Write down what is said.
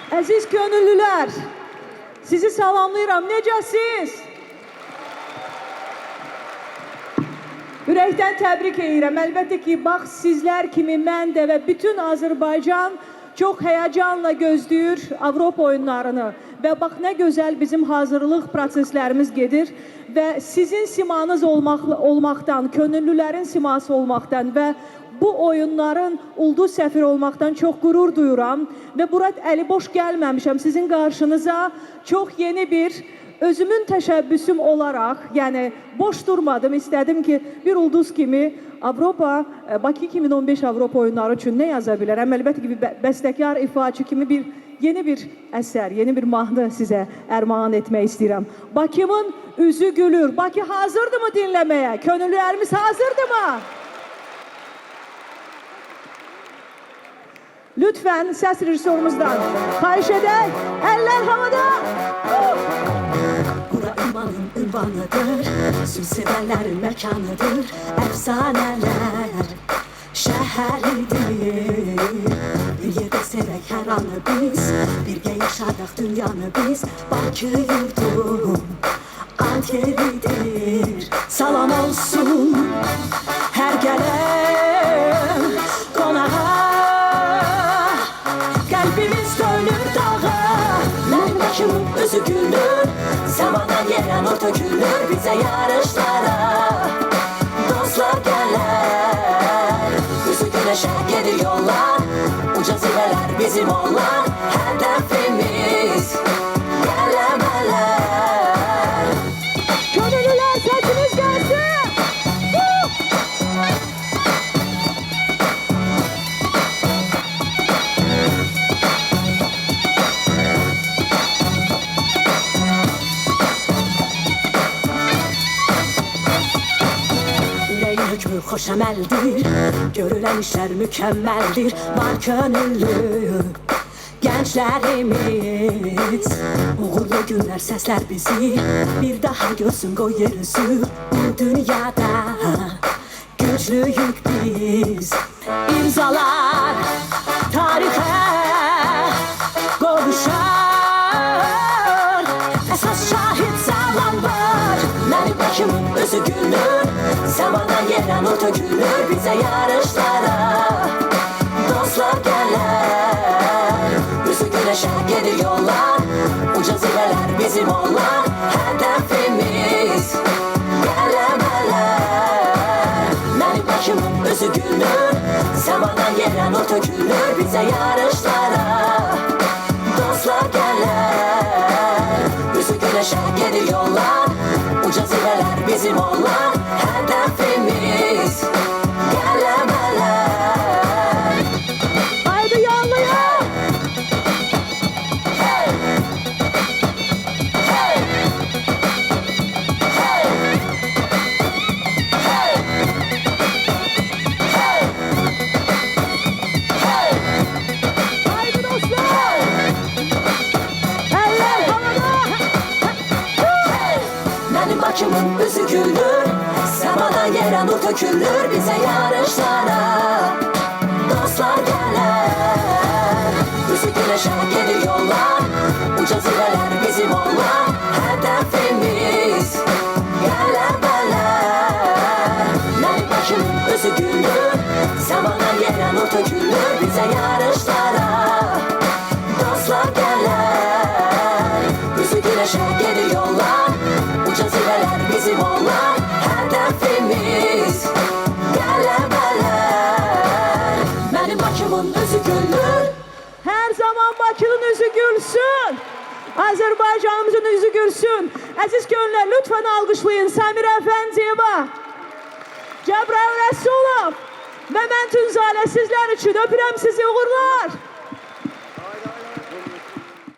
Əziz könüllülər, sizi salamlayıram. Necəsiz? Ürəkdən təbrik edirəm. Əlbəttə ki, bax sizlər kimi mən də və bütün Azərbaycan çox həyəcanla gözləyir Avropa oyunlarını. Və bax nə gözəl bizim hazırlıq proseslərimiz gedir. Və sizin simanız olmaqdan, könüllülərin siması olmaqdan və bu oyunların ulduz səfiri olmaqdan çox qürur duyuram. Və bura əli boş gəlməmişəm. Sizin qarşınıza çox yeni bir özümün təşəbbüsüm olaraq, yəni boş durmadım, istədim ki, bir ulduz kimi Avropa, Bakı 2015 Avropa oyunları üçün nə yaza bilərəm? Əlbəttə ki, bəstəkar, ifaçı kimi yeni bir əsər, yeni bir mahnı sizə ərmağan etmək istəyirəm. Bakımın üzü gülür. Bakı hazırdırmı dinləməyə? Könüllülərimiz hazırdırmı? Lütfen səs rejissorumuzdan xahiş edək. Əllər havada. Bura ünvanın ünvanıdır, sülsevənlərin məkanıdır, əfsanələr şəhəridir. Bir yerdə sevək hər anı biz, birgə yaşadaq dünyanı biz. Bakı yurdum ad yeridir. Salam olsun hər gələn qonağa. Qəlbimiz dönür dağa, mənim başımın özü gülür. Səmadan yerən o tökülür bizə yarışlara. Dostlar gələr, üzü güneşə gedir yollar. Uca zirvələr bizim onlar, hədəfimiz qələbələr. Könüllülər səsiniz gəlsin. Hökmü xoş əməldir, görülən işlər mükəmməldir. Var könüllü gənclərimiz, uğurlu günlər səslər bizi. Bir daha görsün qoy yer üzü bu dünyada. Güclüyük biz, imzalar tarixə qovuşar. Əsas şahid sağlam var, mənim başımın özü gülür. Səmadan yerən o tökülür bizə yarışlara. Dostlar gələr, üzü güneşə gedir yollar. Uca zirvələr bizim onlar, hədəfimiz qələbələr. Mənim başımın özü gülür, səmadan yerən o tökülür bizə yarışlara. Dostlar gələr, üzü güneşə gedir yollar. Uca zirvələr bizim onlar, hədəfimiz qələbələr. Haydi yollayın. Hey! Hey! Hey! Hey! Hey! Hey! Haydi dostlar. Eller havada. Mənim Bakımın üzü gülür, səmadan yerən o tökülür bizə yarışlara. Dostlar gələr, üzü güneşə gedir yollar. Uca zirvələr bizim onlar, hədəfimiz qələbələr. Mənim Bakımın özü gülür, səmadan yerən o tökülür bizə yarışlara. Dostlar gələr, üzü güneşə gedir yollar. Uca zirvələr bizim onlar, hədəfimiz qələbələr. Mənim Bakımın özü gülür. Her zaman Bakı'nın yüzü gülsün. Azerbaycan'ımızın yüzü gülsün. Aziz gönüller lütfen alkışlayın. Samira Efendiyeva, Cəbrayıl Rəsulov və mən Tünzalə sizlər üçün öpürəm sizi, uğurlar.